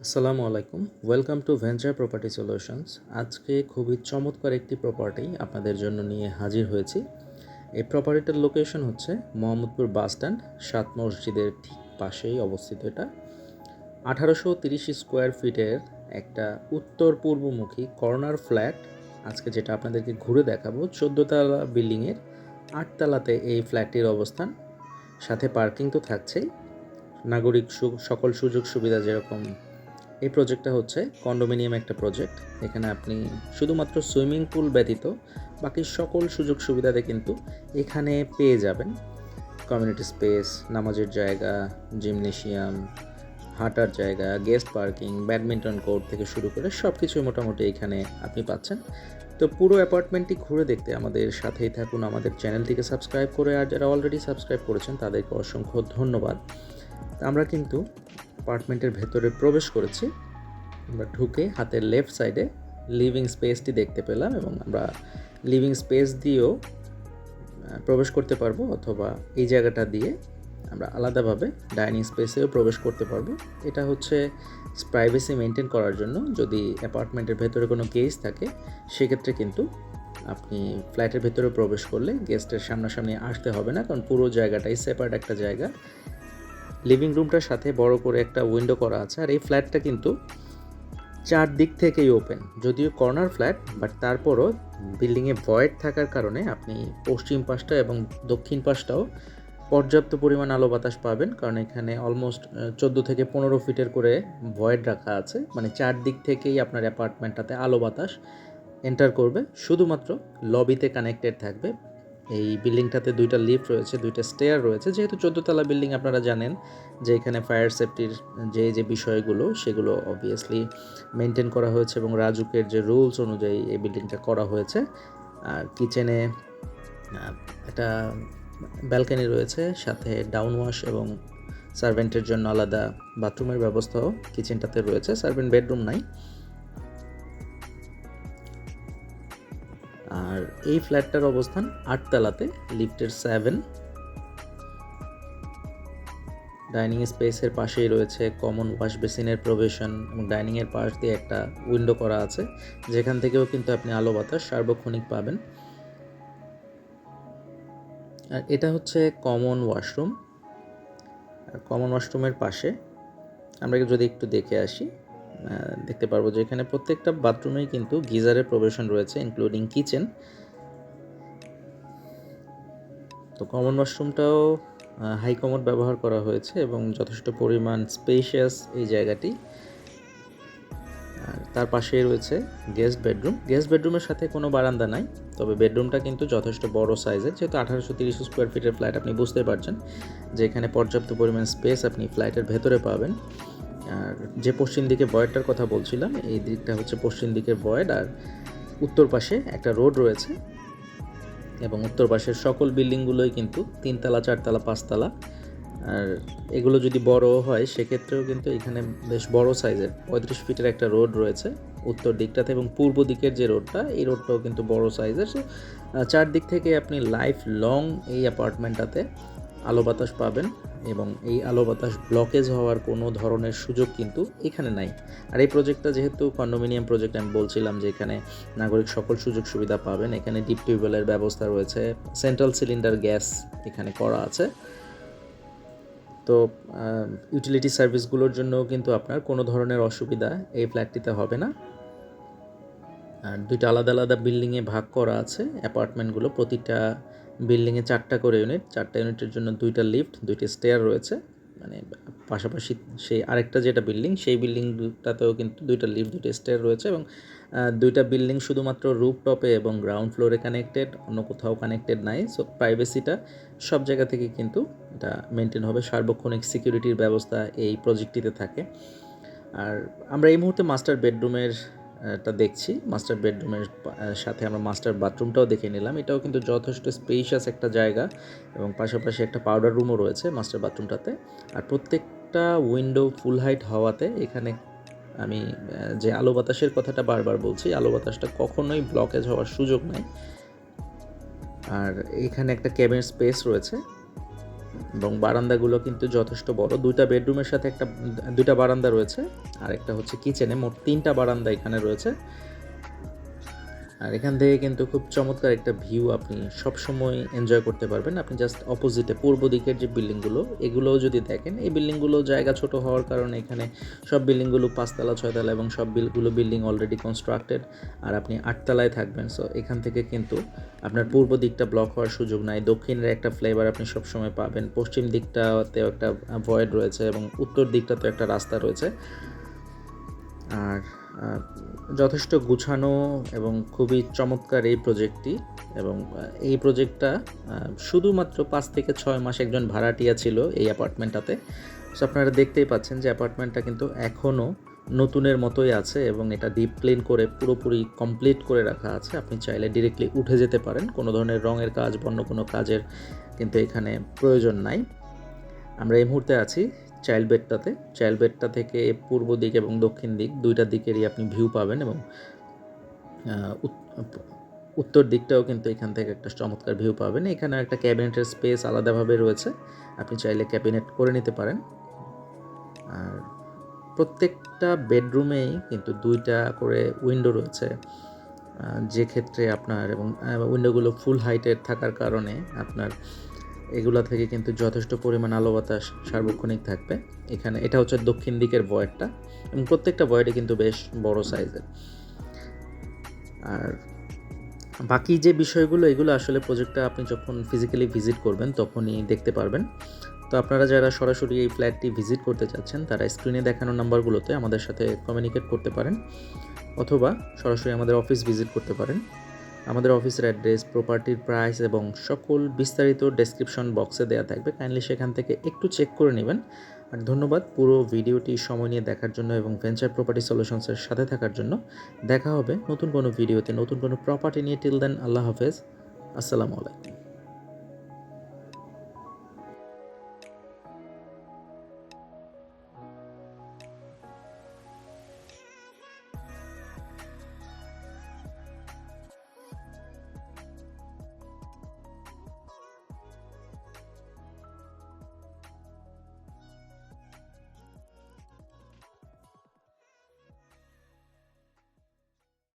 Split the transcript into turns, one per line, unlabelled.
আসসালামু আলাইকুম, welcome to venture property solutions. আজকে খুবই চমৎকার একটি প্রপার্টি আপনাদের জন্য নিয়ে হাজির হয়েছি। এই প্রপার্টিটার লোকেশন হচ্ছে মোহাম্মদপুর বাস স্ট্যান্ড, সাত মসজিদের ঠিক পাশেই অবস্থিত। এটা 1830 স্কোয়ার ফিটের একটা উত্তর পূর্বমুখী কর্নার ফ্ল্যাট। আজকে যেটা আপনাদেরকে ঘুরে দেখাবো, 14 তলা বিল্ডিংয়ের 8 তলাতে এই ফ্ল্যাটটির অবস্থান। সাথে পার্কিং তো থাকছেই, নাগরিক সকল সুযোগ সুবিধা যেরকম। এই প্রজেক্টটা হচ্ছে কন্ডোমিনিয়াম একটা প্রজেক্ট। এখানে আপনি শুধুমাত্র সুইমিং পুল ব্যতীত বাকি সকল সুযোগ সুবিধাতে কিন্তু এখানে পেয়ে যাবেন। কমিউনিটি স্পেস, নামাজের জায়গা, জিমনেশিয়াম, হাঁটার জায়গা, গেস্ট পার্কিং, ব্যাডমিন্টন কোর্ট থেকে শুরু করে সব কিছুই মোটামুটি এখানে আপনি পাচ্ছেন। তো পুরো অ্যাপার্টমেন্টটি ঘুরে দেখতে আমাদের সাথেই থাকুন, আমাদের চ্যানেলটিকে সাবস্ক্রাইব করে। আর যারা অলরেডি সাবস্ক্রাইব করেছেন তাদেরকে অসংখ্য ধন্যবাদ। আমরা কিন্তু অ্যাপার্টমেন্টের ভেতরে প্রবেশ করেছি। আমরা ঢুকে হাতের লেফট সাইডে লিভিং স্পেসটি দেখতে পেলাম, এবং আমরা লিভিং স্পেস দিয়েও প্রবেশ করতে পারবো, অথবা এই জায়গাটা দিয়ে আমরা আলাদাভাবে ডাইনিং স্পেসেও প্রবেশ করতে পারবো। এটা হচ্ছে প্রাইভেসি মেনটেন করার জন্য। যদি অ্যাপার্টমেন্টের ভেতরে কোনো কেস থাকে সেক্ষেত্রে কিন্তু আপনি ফ্ল্যাটের ভেতরে প্রবেশ করলে গেস্টের সামনাসামনি আসতে হবে না, কারণ পুরো জায়গাটাই সেপারেট একটা জায়গা। লিভিং রুমটার সাথে বড় করে একটা উইন্ডো করা আছে। আর এই ফ্ল্যাটটা কিন্তু চারদিক থেকেই ওপেন, যদিও কর্নার ফ্ল্যাট, বাট তারপরও বিল্ডিংয়ে ভয়েড থাকার কারণে আপনি পশ্চিম পাশটা এবং দক্ষিণ পাশটাও পর্যাপ্ত পরিমাণ আলো বাতাস পাবেন, কারণ এখানে অলমোস্ট 14 থেকে 15 ফিটের করে ভয়েড রাখা আছে। মানে চারদিক থেকেই আপনার অ্যাপার্টমেন্টটাতে আলো বাতাস এন্টার করবে। শুধুমাত্র লবিতে কানেক্টেড থাকবে। এই বিল্ডিংটাতে দুইটা লিফট রয়েছে, দুইটা স্টেয়ার রয়েছে। যেহেতু 14 তলা বিল্ডিং, আপনারা জানেন যে এখানে ফায়ার সেফটির যে বিষয়গুলো সেগুলো অবভিয়াসলি মেনটেন করা হয়েছে, এবং রাজুকের যে রুলস অনুযায়ী এই বিল্ডিংটা করা হয়েছে। আর কিচেনে একটা ব্যালকনি রয়েছে, সাথে ডাউন ওয়াশ এবং সার্ভেন্টের জন্য আলাদা বাথরুমের ব্যবস্থাও কিচেনটাতে রয়েছে। সার্ভেন্ট বেডরুম নাই। আর এই ফ্ল্যাটটার অবস্থান 8 তলাতে, লিফটের 7। ডাইনিং স্পেসের পাশেই রয়েছে কমন ওয়াশ বেসিনের প্রভিশন, এবং ডাইনিংয়ের পাশ দিয়ে একটা উইন্ডো করা আছে, যেখান থেকেও কিন্তু আপনি আলো বাতাস সার্বক্ষণিক পাবেন। আর এটা হচ্ছে কমন ওয়াশরুম। আর কমন ওয়াশরুমের পাশে আমরা যদি একটু দেখে আসি, দেখতে পারবো যে এখানে প্রত্যেকটা বাথরুমেই কিন্তু গিজারের প্রভিশন রয়েছে, ইনক্লুডিং কিচেন। তো কমন ওয়াশরুমটাও হাই কমোড ব্যবহার করা হয়েছে, এবং যথেষ্ট পরিমাণ স্পেশিয়াস এই জায়গাটি। আর তার পাশেই রয়েছে গেস্ট বেডরুম। গেস্ট বেডরুমের সাথে কোনো বারান্দা নাই, তবে বেডরুমটা কিন্তু যথেষ্ট বড় সাইজের। যেহেতু 1830 স্কোয়ার ফিটের ফ্ল্যাট, আপনি বুঝতে পারছেন যে এখানে পর্যাপ্ত পরিমাণ স্পেস আপনি ফ্ল্যাটের ভেতরে পাবেন। আর যে পশ্চিম দিকে ভয়েডটার কথা বলছিলাম, এই দিকটা হচ্ছে পশ্চিম দিকের ভয়েড। আর উত্তর পাশে একটা রোড রয়েছে, এবং উত্তর পাশের সকল বিল্ডিংগুলোই কিন্তু 3 তলা, 4 তলা, 5 তলা। আর এগুলো যদি বড় হয় সেক্ষেত্রেও কিন্তু এখানে বেশ বড় সাইজের 35 ফিটের একটা রোড রয়েছে উত্তর দিকটাতে, এবং পূর্ব দিকের যে রোডটা, এই রোডটাও কিন্তু বড় সাইজের। সো চারদিক থেকে আপনি লাইফ লং এই অ্যাপার্টমেন্টটাতে আলো বাতাস পাবেন, এবং এই আলো বাতাস ব্লকেজ হওয়ার কোনো ধরনের সুযোগ কিন্তু এখানে নাই। আর এই প্রজেক্টটা যেহেতু কন্ডোমিনিয়াম প্রজেক্ট, আমি বলছিলাম যে এখানে নাগরিক সকল সুযোগ সুবিধা পাবেন। এখানে ডিপ টিউবওয়েলের ব্যবস্থা রয়েছে, সেন্ট্রাল সিলিন্ডার গ্যাস এখানে করা আছে। তো ইউটিলিটি সার্ভিসগুলোর জন্যও কিন্তু আপনার কোনো ধরনের অসুবিধা এই ফ্ল্যাটটিতে হবে না। আর দুইটা আলাদা আলাদা বিল্ডিংয়ে ভাগ করা আছে অ্যাপার্টমেন্টগুলো। প্রতিটা বিল্ডিংয়ে 4টা করে ইউনিট, 4টা ইউনিটের জন্য 2টা লিফট, 2টি স্টেয়ার রয়েছে। মানে পাশাপাশি সেই আরেকটা যেটা বিল্ডিং, সেই বিল্ডিংটাতেও কিন্তু 2টা লিফট, 2টি স্টেয়ার রয়েছে, এবং 2টা বিল্ডিং শুধুমাত্র রুফটপে এবং গ্রাউন্ড ফ্লোরে কানেক্টেড, অন্য কোথাও কানেক্টেড নাই। সো প্রাইভেসিটা সব জায়গা থেকে কিন্তু এটা মেনটেন হবে। সার্বক্ষণিক সিকিউরিটির ব্যবস্থা এই প্রজেক্টটিতে থাকে। আর আমরা এই মুহূর্তে মাস্টার বেডরুমের দেখছি। মাস্টার বেডরুমের সাথে আমরা মাস্টার বাথরুমটাও দেখে নিলাম। এটাও কিন্তু যথেষ্ট স্পেশিয়াস একটা জায়গা, এবং পাশাপাশি একটা পাউডার রুমও রয়েছে মাস্টার বাথরুমটাতে। আর প্রত্যেকটা উইন্ডো ফুল হাইট হওয়াতে এখানে আমি যে আলো বাতাসের কথাটা বারবার বলছি, আলো বাতাসটা কখনোই ব্লকেজ হওয়ার সুযোগ নাই। আর এখানে একটা ক্যাবিন স্পেস রয়েছে, এবং বারান্দাগুলো কিন্তু যথেষ্ট বড়। 2টা বেডরুমের সাথে 2টা বারান্দা রয়েছে, আর একটা হচ্ছে কিচেনে। মোট 3টা বারান্দা এখানে রয়েছে। আর এখান থেকে কিন্তু খুব চমৎকার একটা ভিউ আপনি সবসময় এনজয় করতে পারবেন। আপনি জাস্ট অপোজিটে পূর্ব দিকের যে বিল্ডিংগুলো, এগুলোও যদি দেখেন, এই বিল্ডিংগুলো জায়গা ছোট হওয়ার কারণে এখানে সব বিল্ডিংগুলো 5 তলা 6 তলা এবং সবগুলো বিল্ডিং অলরেডি কনস্ট্রাক্টেড। আর আপনি 8 তলায় থাকবেন। সো এখান থেকে কিন্তু আপনার পূর্ব দিকটা ব্লক হওয়ার সুযোগ নাই। দক্ষিণের একটা ফ্লেভার আপনি সবসময় পাবেন। পশ্চিম দিকটাতেও একটা ভয়েড রয়েছে এবং উত্তর দিকটাতেও একটা রাস্তা রয়েছে। আর যথেষ্ট গুছানো এবং খুবই চমৎকার এই প্রজেক্টটি। এবং এই প্রজেক্টটা শুধুমাত্র 5 থেকে 6 মাস একজন ভাড়াটিয়া ছিল এই অ্যাপার্টমেন্টটাতে। সো আপনারা দেখতেই পাচ্ছেন যে অ্যাপার্টমেন্টটা কিন্তু এখনও নতুনের মতোই আছে এবং এটা ডিপ ক্লিন করে পুরোপুরি কমপ্লিট করে রাখা আছে। আপনি চাইলে ডিরেক্টলি উঠে যেতে পারেন। কোনো ধরনের রঙের কাজ, অন্য কোনো কাজের কিন্তু এখানে প্রয়োজন নাই। আমরা এই মুহূর্তে আছি চাইল্ড বেডটা থেকে পূর্ব দিক এবং দক্ষিণ দিক 2টা দিকেরই আপনি ভিউ পাবেন। এবং উত্তর দিকটাও কিন্তু এখান থেকে একটা চমৎকার ভিউ পাবেন। এখানে একটা ক্যাবিনেটের স্পেস আলাদাভাবে রয়েছে, আপনি চাইলে ক্যাবিনেট করে নিতে পারেন। আর প্রত্যেকটা বেডরুমেই কিন্তু 2টা করে উইন্ডো রয়েছে, যে ক্ষেত্রে আপনার এবং উইন্ডোগুলো ফুল হাইটের থাকার কারণে আপনার এগুলো থেকে কিন্তু যথেষ্ট পরিমাণ আলো বাতাস সার্বক্ষণিক থাকবে। এখানে এটা হচ্ছে দক্ষিণ দিকের ভয়েডটা, এবং প্রত্যেকটা ভয়েডে কিন্তু বেশ বড় সাইজের। আর বাকি যে বিষয়গুলো, এগুলো আসলে প্রজেক্টটা আপনি যখন ফিজিক্যালি ভিজিট করবেন তখনই দেখতে পারবেন। তো আপনারা যারা সরাসরি এই ফ্ল্যাটটি ভিজিট করতে চাচ্ছেন, তারা স্ক্রিনে দেখানো নাম্বারগুলোতে আমাদের সাথে কমিউনিকেট করতে পারেন, অথবা সরাসরি আমাদের অফিস ভিজিট করতে পারেন। আমাদের অফিসের অ্যাড্রেস, প্রপার্টির প্রাইস এবং সকল বিস্তারিত ডেসক্রিপশন বক্সে দেওয়া থাকবে। কাইন্ডলি সেখান থেকে একটু চেক করে নেবেন। আর ধন্যবাদ পুরো ভিডিওটি সময় নিয়ে দেখার জন্য এবং ভেঞ্চার প্রপার্টি সলিউশনসের সাথে থাকার জন্য। দেখা হবে নতুন কোনো ভিডিওতে, নতুন কোনো প্রপার্টি নিয়ে। টিল দেন, আল্লাহ হাফেজ, আসসালামু আলাইকুম।